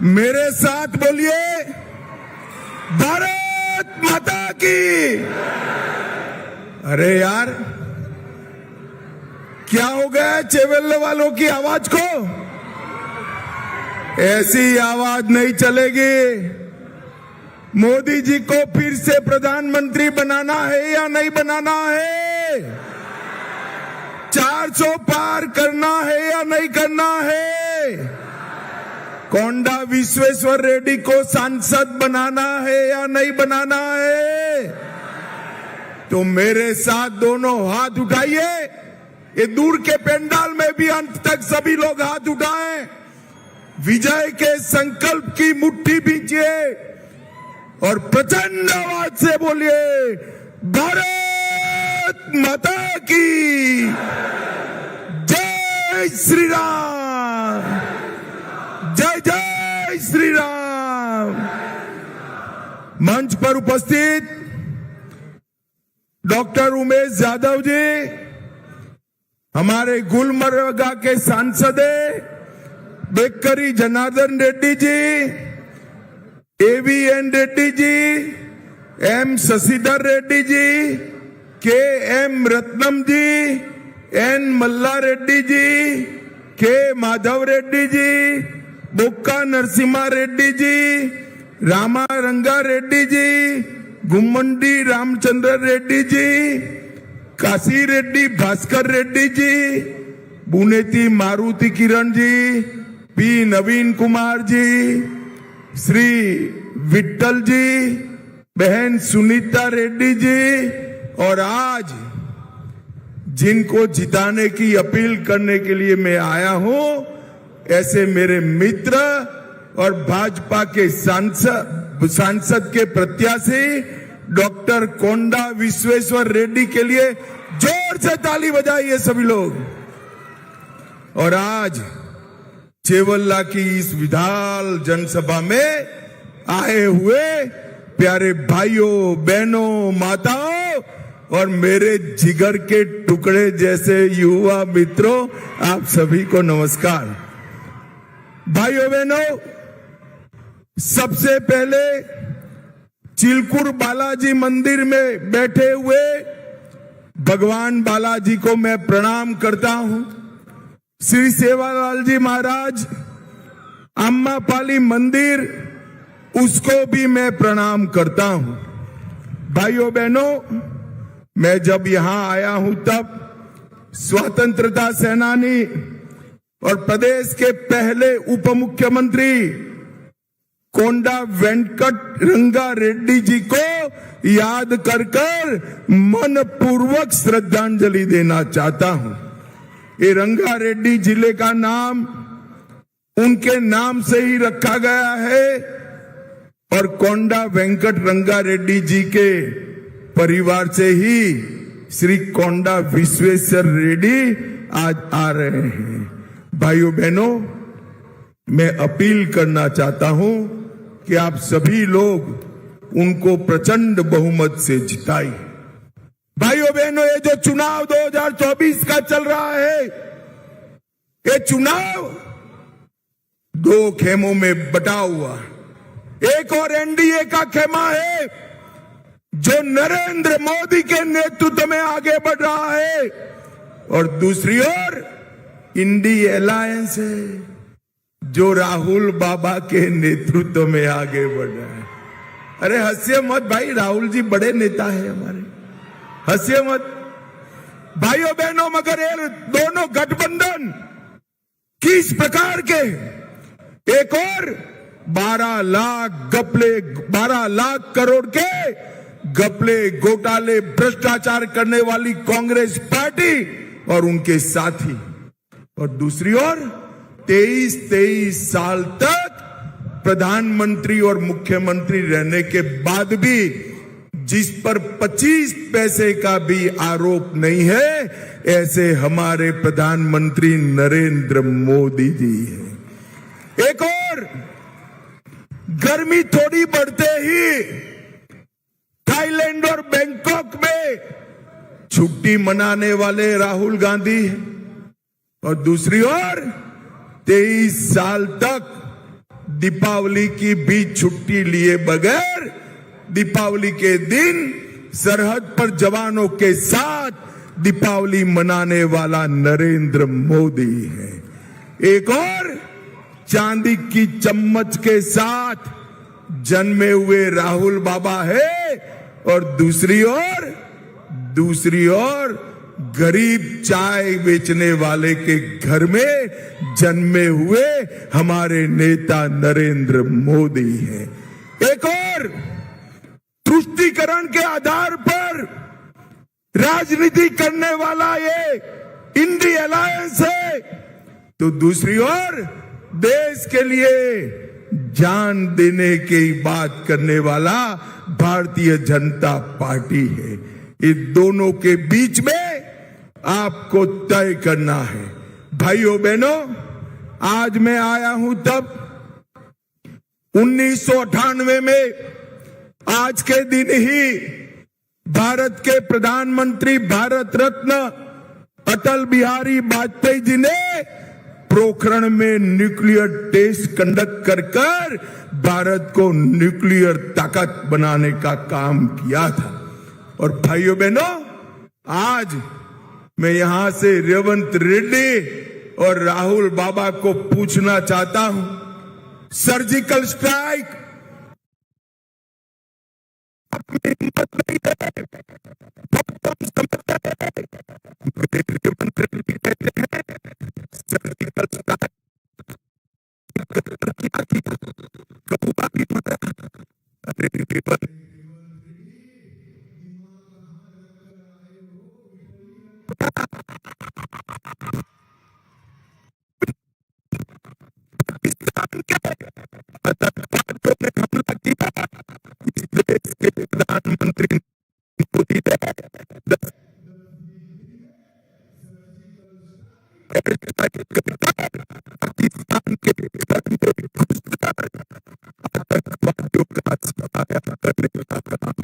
मेरे साथ बोलिए, भारत माता की। अरे यार, क्या हो गया चेवेल्ले वालों की आवाज को? ऐसी आवाज नहीं चलेगी। मोदी जी को फिर से प्रधानमंत्री बनाना है या नहीं बनाना है? 400 पार करना है या नहीं करना है? कोंडा विश्वेश्वर रेड्डी को सांसद बनाना है या नहीं बनाना है? तो मेरे साथ दोनों हाथ उठाइए। ये दूर के पेंडाल में भी अंत तक सभी लोग हाथ उठाएं। विजय के संकल्प की मुट्ठी बींचिए और प्रचंड आवाज से बोलिए, भारत माता की जय श्री राम, जय जय श्री राम। मंच पर उपस्थित डॉक्टर उमेश यादव जी, हमारे गुलबर्गा के सांसद bakery Janardan Reddy ji, AVN Reddy ji, M Shashidhar Reddy ji, के एम रत्नम जी, एन मल्ला रेड्डी जी, के माधव रेड्डी जी, बोक्का नरसिम्हा रेड्डी जी, रामा रंगा रेड्डी जी, गुम्मंडी रामचंद्र रेड्डी जी, काशी रेड्डी भास्कर रेड्डी जी, बुनेती मारुति किरण जी, पी नवीन कुमार जी, श्री विट्ठल जी, बहन सुनीता रेड्डी जी, और आज जिनको जिताने की अपील करने के लिए मैं आया हूं, ऐसे मेरे मित्र और भाजपा के सांसद के प्रत्याशी डॉक्टर कोंडा विश्वेश्वर रेड्डी के लिए जोर से ताली बजाइए सभी लोग। और आज चेवल्ला की इस विशाल जनसभा में आए हुए प्यारे भाइयों, बहनों, माताओं और मेरे जिगर के टुकड़े जैसे युवा मित्रों, आप सभी को नमस्कार। भाइयों बहनों, सबसे पहले चिलकुर बालाजी मंदिर में बैठे हुए भगवान बालाजी को मैं प्रणाम करता हूं। श्री सेवालाल जी महाराज, अम्मापाली मंदिर, उसको भी मैं प्रणाम करता हूं। भाइयों बहनों, मैं जब यहां आया हूं तब स्वतंत्रता सेनानी और प्रदेश के पहले उप मुख्यमंत्री कोंडा वेंकट रंगा रेड्डी जी को याद कर मन पूर्वक श्रद्धांजलि देना चाहता हूं। ये रंगा रेड्डी जिले का नाम उनके नाम से ही रखा गया है और कोंडा वेंकट रंगा रेड्डी जी के परिवार से ही श्री कोंडा विश्वेश्वर रेड्डी आज आ रहे हैं। भाइयों बहनों, मैं अपील करना चाहता हूं कि आप सभी लोग उनको प्रचंड बहुमत से जिताइए। भाइयों बहनों, ये जो चुनाव 2024 का चल रहा है, ये चुनाव दो खेमों में बटा हुआ। एक और एनडीए का खेमा है जो नरेंद्र मोदी के नेतृत्व में आगे बढ़ रहा है, और दूसरी ओर इंडी अलायंस है जो राहुल बाबा के नेतृत्व में आगे बढ़ रहा है। अरे हंसिए मत भाई, राहुल जी बड़े नेता है हमारे, हंसिए मत। भाइयों बहनों, मगर ये दोनों गठबंधन किस प्रकार के, एक और 12 लाख करोड़ के घपले, घोटाले, भ्रष्टाचार करने वाली कांग्रेस पार्टी और उनके साथी, और दूसरी ओर 23 साल तक प्रधानमंत्री और मुख्यमंत्री रहने के बाद भी जिस पर 25 पैसे का भी आरोप नहीं है, ऐसे हमारे प्रधानमंत्री नरेंद्र मोदी जी हैं। एक और, गर्मी थोड़ी बढ़ते ही थाईलैंड और बैंकॉक में छुट्टी मनाने वाले राहुल गांधी हैं, और दूसरी ओर 23 साल तक दीपावली की भी छुट्टी लिए बगैर दीपावली के दिन सरहद पर जवानों के साथ दीपावली मनाने वाला नरेंद्र मोदी है। एक और चांदी की चम्मच के साथ जन्मे हुए राहुल बाबा है और दूसरी ओर गरीब चाय बेचने वाले के घर में जन्मे हुए हमारे नेता नरेंद्र मोदी हैं। एक और तुष्टीकरण के आधार पर राजनीति करने वाला ये इंडी अलायंस है, तो दूसरी ओर देश के लिए जान देने की बात करने वाला भारतीय जनता पार्टी है। इन दोनों के बीच में आपको तय करना है। भाइयों बहनों, आज मैं आया हूं तब 1998 में आज के दिन ही भारत के प्रधानमंत्री भारत रत्न अटल बिहारी वाजपेयी जी ने पोखरण में न्यूक्लियर टेस्ट कंडक्ट कर भारत को न्यूक्लियर ताकत बनाने का काम किया था। और भाइयों बहनों, आज मैं यहां से रेवंत रेड्डी और राहुल बाबा को पूछना चाहता हूं, सर्जिकल स्ट्राइक अपनी हिम्मत नहीं है, सर्जिकल स्ट्राइक प्रधानमंत्री मोदी पाकिस्तान के आतंकवादियों का सहायता करने का काम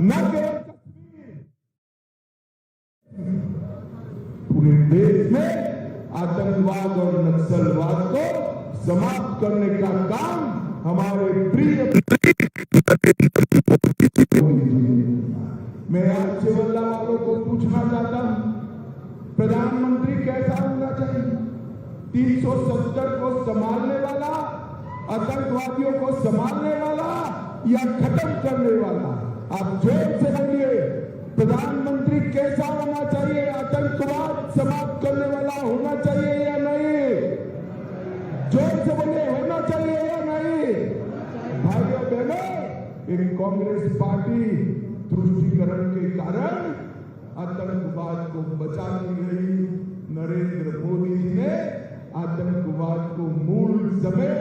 न केवल आतंकवाद और नक्सलवाद को समाप्त करने का काम हमारे प्रिय मैं आज सेवल्ला वालों को पूछना चाहता हूं, प्रधानमंत्री कैसा होना चाहिए? 370 को संभालने वाला, आतंकवादियों को संभालने वाला या खत्म करने वाला? आप जोर से बोलिए, प्रधानमंत्री कैसा होना चाहिए? आतंकवाद समाप्त करने वाला होना चाहिए या नहीं? जोर से बोलिए, होना चाहिए या नहीं? भाइयों बहनों, एक कांग्रेस पार्टी तुष्टीकरण के कारण आतंकवाद को बचा नहीं रही। नरेंद्र मोदी जी ने आतंकवाद को मूल समेत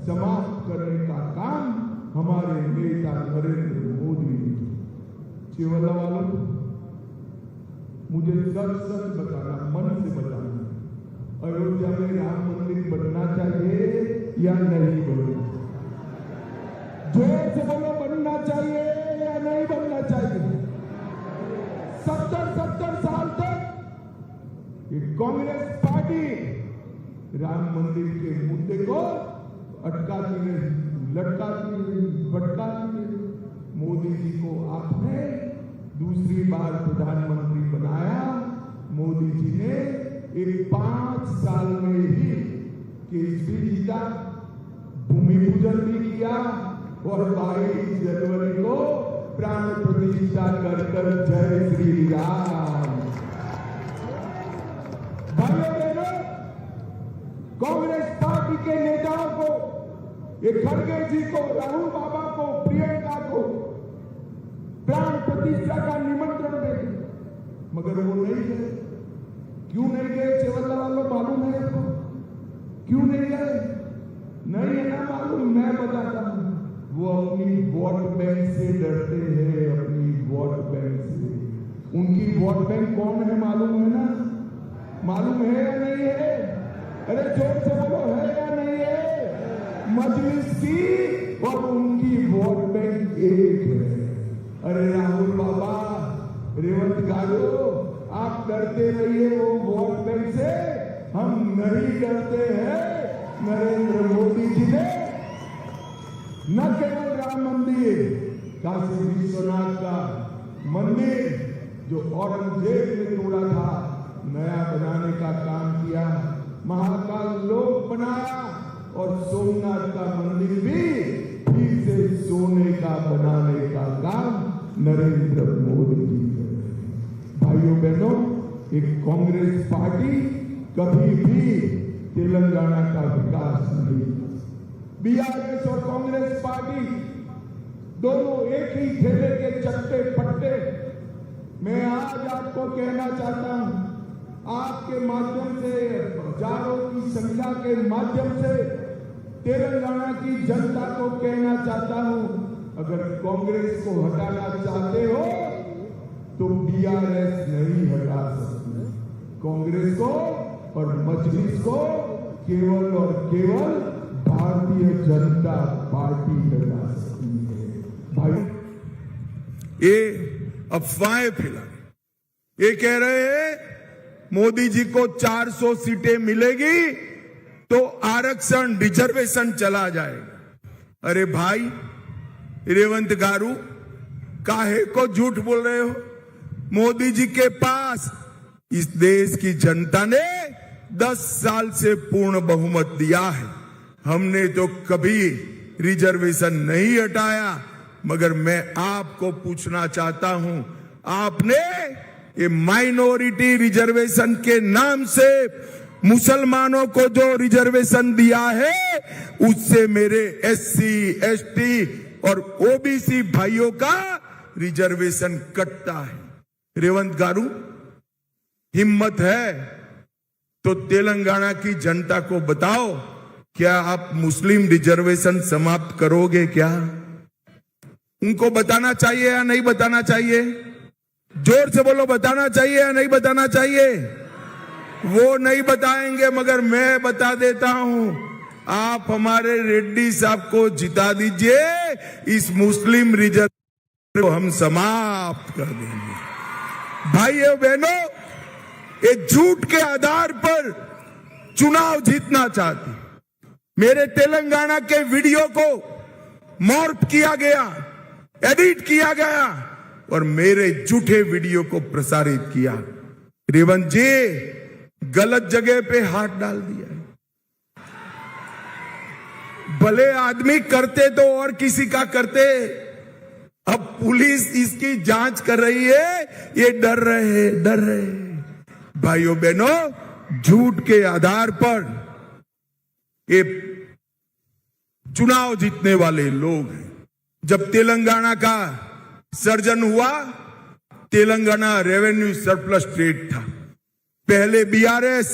समाप्त करने का काम हमारे नेता नरेंद्र मोदी ने। केवल वालों, मुझे सच सच बताना, मन से बताना, अयोध्या में राम मंदिर बनना चाहिए या नहीं बनना? जोर से बोलो, बनना चाहिए या नहीं बनना चाहिए? 70 साल तक ये कांग्रेस पार्टी राम मंदिर के मुद्दे को अटकाती रही, लटकाती रही, भटकाती रही। मोदी जी को आपने दूसरी बार प्रधानमंत्री बनाया। मोदी जी ने एक 5 साल में ही केस भी जीता, भूमि पूजन भी किया और 22 जनवरी को प्राण प्रतिष्ठा कर जय श्री राम। भाइयों बहनों, कांग्रेस पार्टी के नेताओं को, ये खड़गे जी को, राहुल बाबा को, प्रियंका को प्राण प्रतिष्ठा का निमंत्रण दे, मगर वो नहीं गए। क्यों नहीं गए? सेवल्ला वालों मालूम है आपको क्यों नहीं गए? नहीं है ना मालूम? मैं बताता हूं। वो अपनी वोट बैंक से डरते हैं, अपनी वोट बैंक से। उनकी वोट बैंक कौन है मालूम है ना? मालूम है या नहीं है? अरे जोर से बोलो, है या नहीं है? मजलिस की और उनकी वोट बैंक एक है। अरे राहुल बाबा, रेवंत गारू, आप डरते रहिए वो वोट बैंक से, हम नहीं डरते हैं। नरेंद्र मोदी जी ने न केवल राम मंदिर, काशी विश्वनाथ का मंदिर जो औरंगजेब ने तोड़ा था, नया बनाने का काम किया, महाकाल लोक बनाया और सोमनाथ का मंदिर भी फिर से सोने का बनाने का काम नरेंद्र मोदी जी ने। भाइयों बहनों, एक कांग्रेस पार्टी कभी भी तेलंगाना का विकास नहीं। बीआरएस और कांग्रेस पार्टी दोनों एक ही ठेले के चट्टे पट्टे। मैं आज आपको कहना चाहता हूं, आपके माध्यम से, हजारों की संख्या के माध्यम से तेलंगाना की जनता को कहना चाहता हूं, अगर कांग्रेस को हटाना चाहते हो तो बीआरएस नहीं हटा सकती। कांग्रेस को और मजलिस को केवल और केवल भारतीय जनता पार्टी हटा सकती है। भाई, ये अफवाहें फैला, ये कह रहे हैं मोदी जी को 400 सीटें मिलेगी तो आरक्षण, रिजर्वेशन चला जाएगा। अरे भाई रेवंत गारू, काहे को झूठ बोल रहे हो? मोदी जी के पास इस देश की जनता ने 10 साल से पूर्ण बहुमत दिया है। हमने तो कभी रिजर्वेशन नहीं हटाया, मगर मैं आपको पूछना चाहता हूं, आपने ये माइनॉरिटी रिजर्वेशन के नाम से मुसलमानों को जो रिजर्वेशन दिया है, उससे मेरे एससी, एसटी और ओबीसी भाइयों का रिजर्वेशन कटता है। रेवंत गारू, हिम्मत है तो तेलंगाना की जनता को बताओ, क्या आप मुस्लिम रिजर्वेशन समाप्त करोगे क्या? उनको बताना चाहिए या नहीं बताना चाहिए? जोर से बोलो, बताना चाहिए या नहीं बताना चाहिए? वो नहीं बताएंगे, मगर मैं बता देता हूं, आप हमारे रेड्डी साहब को जिता दीजिए, इस मुस्लिम रिजर्व को हम समाप्त कर देंगे। भाइयों बहनों, ये झूठ के आधार पर चुनाव जीतना चाहती। मेरे तेलंगाना के वीडियो को मॉर्फ किया गया, एडिट किया गया और मेरे झूठे वीडियो को प्रसारित किया। रेवंत जी गलत जगह पे हाथ डाल दिया। भले आदमी करते तो और किसी का करते, अब पुलिस इसकी जांच कर रही है, ये डर रहे। भाइयों बहनों, झूठ के आधार पर ये चुनाव जीतने वाले लोग हैं। जब तेलंगाना का सर्जन हुआ, तेलंगाना रेवेन्यू सरप्लस स्टेट था। पहले बीआरएस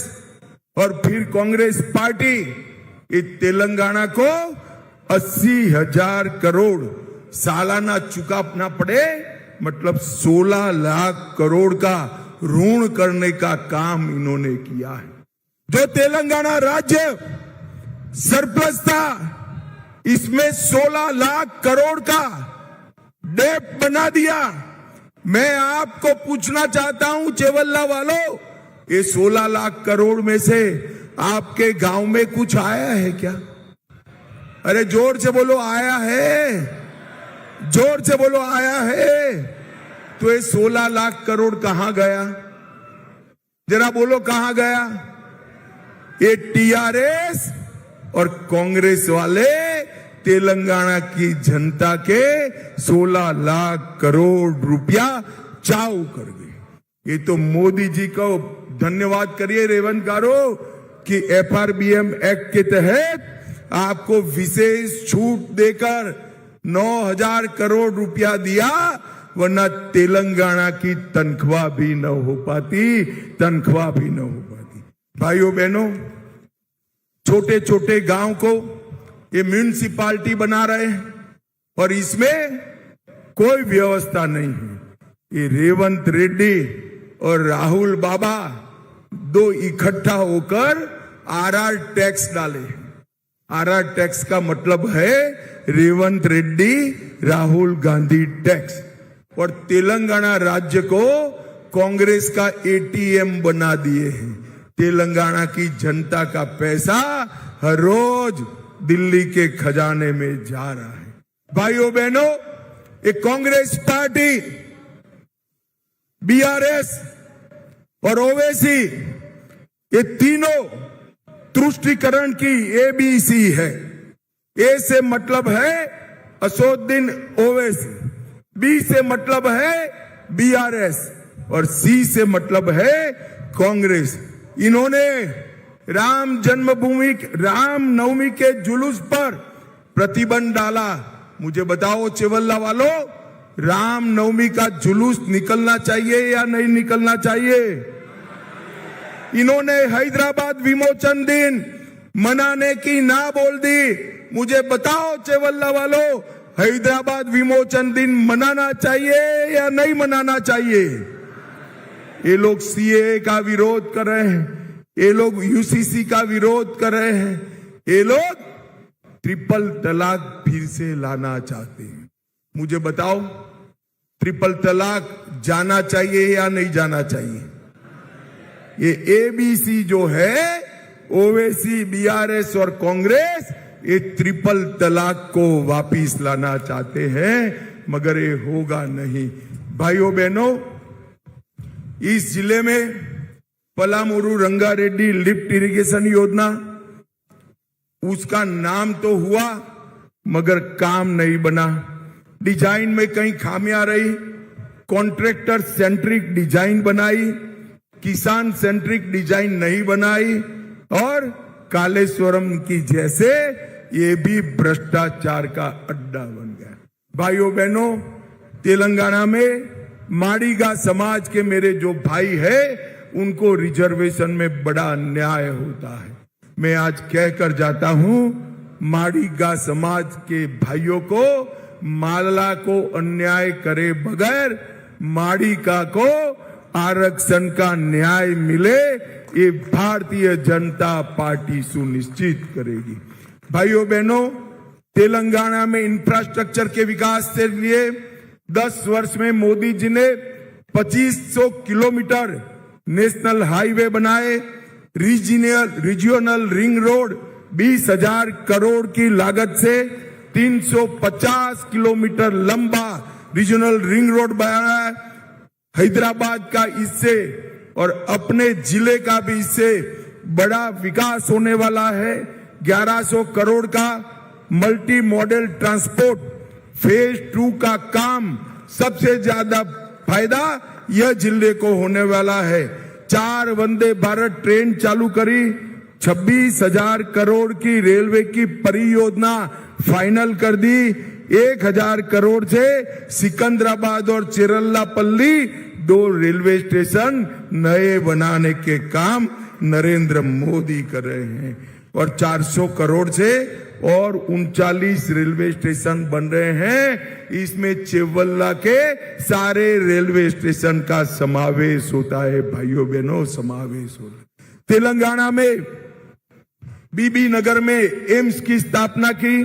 और फिर कांग्रेस पार्टी ये तेलंगाना को 80,000 करोड़ सालाना चुकाना पड़े, मतलब 16 लाख करोड़ का ऋण करने का काम इन्होंने किया है। जो तेलंगाना राज्य सरप्लस था, इसमें 16 लाख करोड़ का डेट बना दिया। मैं आपको पूछना चाहता हूं चेवल्ला वालों, ये 16 लाख करोड़ में से आपके गांव में कुछ आया है क्या? अरे जोर से बोलो, आया है? जोर से बोलो, आया है? तो ये 16 लाख करोड़ कहां गया? जरा बोलो कहां गया? ये टीआरएस और कांग्रेस वाले तेलंगाना की जनता के 16 लाख करोड़ रुपया चाव कर गए। ये तो मोदी जी को धन्यवाद करिए रेवंत गारो कि एफआरबीएम एक्ट के तहत आपको विशेष छूट देकर 9,000 करोड़ रुपया दिया, वरना तेलंगाना की तनख्वाह भी न हो पाती। भाइयों बहनों, छोटे छोटे गांव को ये म्यूनिसिपालिटी बना रहे हैं और इसमें कोई व्यवस्था नहीं है। ये रेवंत रेड्डी और राहुल बाबा दो इकट्ठा होकर आरआर टैक्स डाले। आरआर टैक्स का मतलब है रेवंत रेड्डी राहुल गांधी टैक्स, और तेलंगाना राज्य को कांग्रेस का एटीएम बना दिए हैं। तेलंगाना की जनता का पैसा हर रोज दिल्ली के खजाने में जा रहा है। भाइयों बहनों, एक कांग्रेस पार्टी, बीआरएस और ओवैसी, ये तीनों तुष्टीकरण की एबीसी है। ए से मतलब है असदुद्दीन ओवैसी, बी से मतलब है बीआरएस और सी से मतलब है कांग्रेस। इन्होंने राम जन्मभूमि, राम नवमी के जुलूस पर प्रतिबंध डाला। मुझे बताओ चेवल्ला वालों, राम नवमी का जुलूस निकलना चाहिए या नहीं निकलना चाहिए? इन्होंने हैदराबाद विमोचन दिन मनाने की ना बोल दी। मुझे बताओ चेवल्ला वालों, हैदराबाद विमोचन दिन मनाना चाहिए या नहीं मनाना चाहिए? ये लोग सीएए का विरोध कर रहे हैं, ये लोग यूसीसी का विरोध कर रहे हैं, ये लोग ट्रिपल तलाक फिर से लाना चाहते हैं। मुझे बताओ, ट्रिपल तलाक जाना चाहिए या नहीं जाना चाहिए? ये एबीसी जो है, ओवैसी, बीआरएस और कांग्रेस, ये ट्रिपल तलाक को वापिस लाना चाहते हैं, मगर ये होगा नहीं। भाइयों बहनों, इस जिले में पलामूरू रंगारेड्डी लिफ्ट इरिगेशन योजना, उसका नाम तो हुआ मगर काम नहीं बना। डिजाइन में कहीं खामियां रही, कॉन्ट्रैक्टर सेंट्रिक डिजाइन बनाई, किसान सेंट्रिक डिजाइन नहीं बनाई, और कालेश्वरम की जैसे ये भी भ्रष्टाचार का अड्डा बन गया। भाइयों बहनों, तेलंगाना में माड़ीगा समाज के मेरे जो भाई है, उनको रिजर्वेशन में बड़ा अन्याय होता है। मैं आज कहकर जाता हूं, माड़ीगा समाज के भाइयों को मालला को अन्याय करे बगैर माड़ीगा को आरक्षण का न्याय मिले, ये भारतीय जनता पार्टी सुनिश्चित करेगी। भाइयों बहनों, तेलंगाना में इंफ्रास्ट्रक्चर के विकास के लिए 10 वर्ष में मोदी जी ने 2500 किलोमीटर नेशनल हाईवे बनाए, रीजनल रिंग रोड 20,000 करोड़ की लागत से 350 किलोमीटर लंबा रीजनल रिंग रोड बनाया है। हैदराबाद का इससे और अपने जिले का भी इससे बड़ा विकास होने वाला है। 1100 करोड़ का मल्टी मॉडल ट्रांसपोर्ट फेज 2 का काम सबसे ज्यादा फायदा यह जिले को होने वाला है। 4 वंदे भारत ट्रेन चालू करी, 26,000 करोड़ की रेलवे की परियोजना फाइनल कर दी। 1,000 करोड़ से सिकंदराबाद और चिरल्लापल्ली 2 रेलवे स्टेशन नए बनाने के काम नरेंद्र मोदी कर रहे हैं और 400 करोड़ से और 39 रेलवे स्टेशन बन रहे हैं। इसमें चेवल्ला के सारे रेलवे स्टेशन का समावेश होता है। भाइयों बहनों, समावेश होता है। तेलंगाना में बीबी नगर में एम्स की स्थापना की।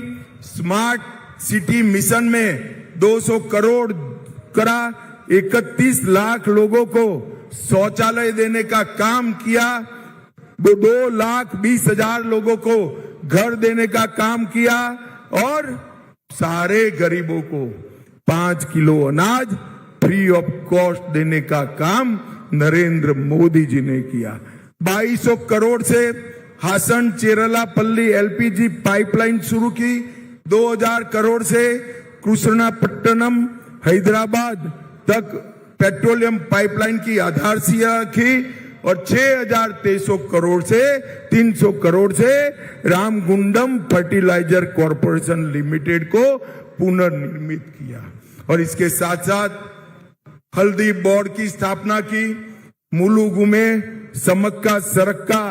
स्मार्ट सिटी मिशन में 200 करोड़ करा। 31 लाख लोगों को शौचालय देने का काम किया। 2,20,000 लोगों को घर देने का काम किया और सारे गरीबों को 5 किलो अनाज फ्री ऑफ कॉस्ट देने का काम नरेंद्र मोदी जी ने किया। 2200 करोड़ से हासन चेरलापल्ली एलपीजी पाइपलाइन शुरू की। 2,000 करोड़ से कृष्णापट्टनम हैदराबाद तक पेट्रोलियम पाइपलाइन की आधारशिला रखी और 6,300 करोड़ से 300 करोड़ से रामगुंडम फर्टिलाइजर कॉरपोरेशन लिमिटेड को पुनर्निर्मित किया और इसके साथ साथ हल्दी बोर्ड की स्थापना की। मुलुगु में समक्का सरक्का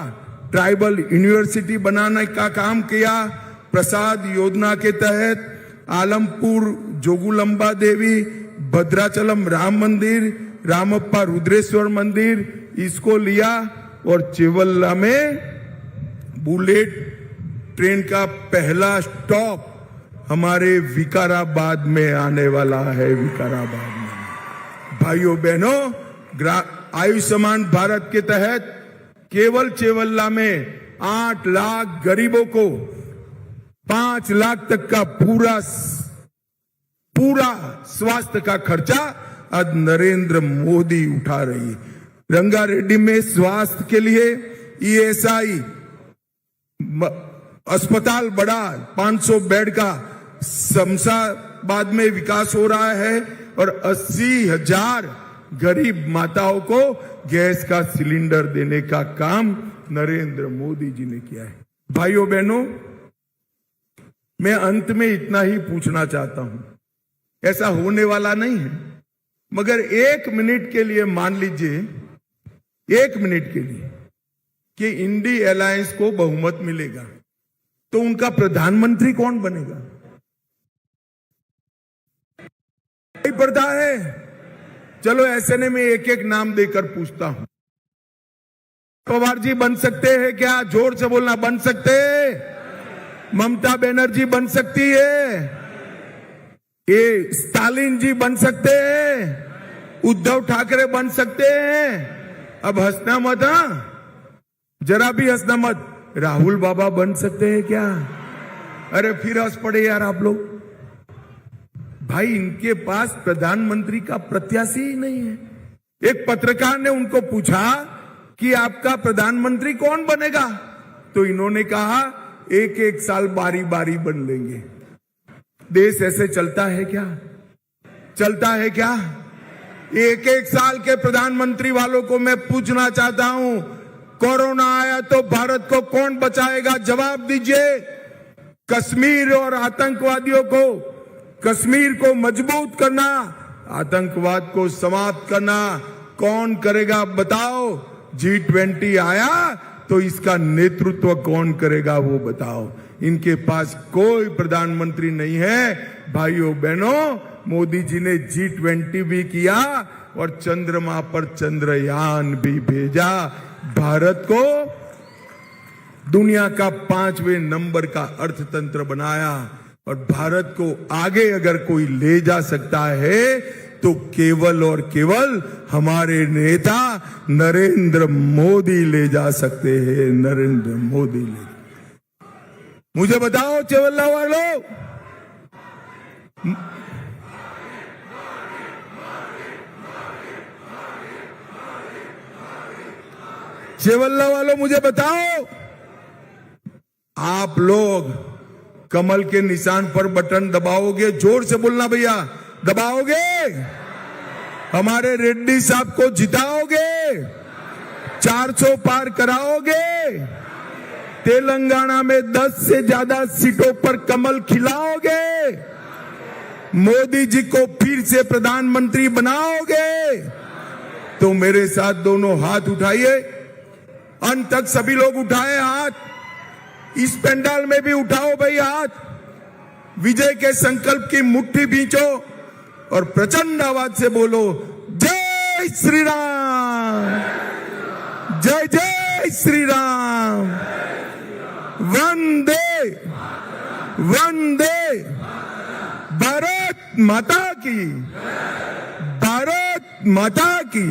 ट्राइबल यूनिवर्सिटी बनाने का काम किया। प्रसाद योजना के तहत आलमपुर जोगुलंबा देवी, भद्राचलम राम मंदिर, रामप्पा रुद्रेश्वर मंदिर इसको लिया और चेवल्ला में बुलेट ट्रेन का पहला स्टॉप हमारे विकाराबाद में आने वाला है। विकाराबाद में भाइयों बहनों, आयुष्मान भारत के तहत केवल चेवल्ला में 8 लाख गरीबों को 5 लाख तक का पूरा स्वास्थ्य का खर्चा आज नरेंद्र मोदी उठा रही है। रंगारेड्डी में स्वास्थ्य के लिए ईएसआई अस्पताल बड़ा 500 बेड का शमशाबाद में विकास हो रहा है और 80,000 गरीब माताओं को गैस का सिलेंडर देने का काम नरेंद्र मोदी जी ने किया है। भाइयों बहनों, मैं अंत में इतना ही पूछना चाहता हूं, ऐसा होने वाला नहीं है, मगर 1 मिनट के लिए मान लीजिए, 1 मिनट के लिए कि इंडी अलायंस को बहुमत मिलेगा तो उनका प्रधानमंत्री कौन बनेगा? पड़ता है। चलो ऐसे ने मैं एक एक नाम देकर पूछता हूं। पवार जी बन सकते हैं क्या? जोर से बोलना, बन सकते हैं? ममता बनर्जी बन सकती है? ये स्टालिन जी बन सकते हैं? उद्धव ठाकरे बन सकते हैं? अब हंसना मत, जरा भी हंसना मत। राहुल बाबा बन सकते हैं क्या? अरे फिर हंस पड़े यार आप लोग। भाई, इनके पास प्रधानमंत्री का प्रत्याशी ही नहीं है। एक पत्रकार ने उनको पूछा कि आपका प्रधानमंत्री कौन बनेगा, तो इन्होंने कहा 1-1 साल बारी बारी बन लेंगे। देश ऐसे चलता है क्या? चलता है क्या? 1-1 साल के प्रधानमंत्री वालों को मैं पूछना चाहता हूं, कोरोना आया तो भारत को कौन बचाएगा? जवाब दीजिए। कश्मीर और आतंकवादियों को, कश्मीर को मजबूत करना, आतंकवाद को समाप्त करना कौन करेगा? बताओ। G20 आया तो इसका नेतृत्व कौन करेगा वो बताओ। इनके पास कोई प्रधानमंत्री नहीं है। भाइयों बहनों, मोदी जी ने G20 भी किया और चंद्रमा पर चंद्रयान भी भेजा। भारत को दुनिया का 5वें नंबर का अर्थतंत्र बनाया और भारत को आगे अगर कोई ले जा सकता है तो केवल और केवल हमारे नेता नरेंद्र मोदी ले जा सकते हैं। नरेंद्र मोदी ले। मुझे बताओ चेवल्ला वालों, चेवल्ला वालों मुझे बताओ, आप लोग कमल के निशान पर बटन दबाओगे? जोर से बोलना भैया, दबाओगे? हमारे रेड्डी साहब को जिताओगे? 400 पार कराओगे? तेलंगाना में 10 से ज्यादा सीटों पर कमल खिलाओगे? मोदी जी को फिर से प्रधानमंत्री बनाओगे? तो मेरे साथ दोनों हाथ उठाइए। अंत तक सभी लोग उठाए हाथ। इस पंडाल में भी उठाओ भाई हाथ। विजय के संकल्प की मुट्ठी भींचो और प्रचंड आवाज से बोलो, जय श्री राम, जय जय श्री राम, वंदे वंदे भारत माता की, भारत माता की।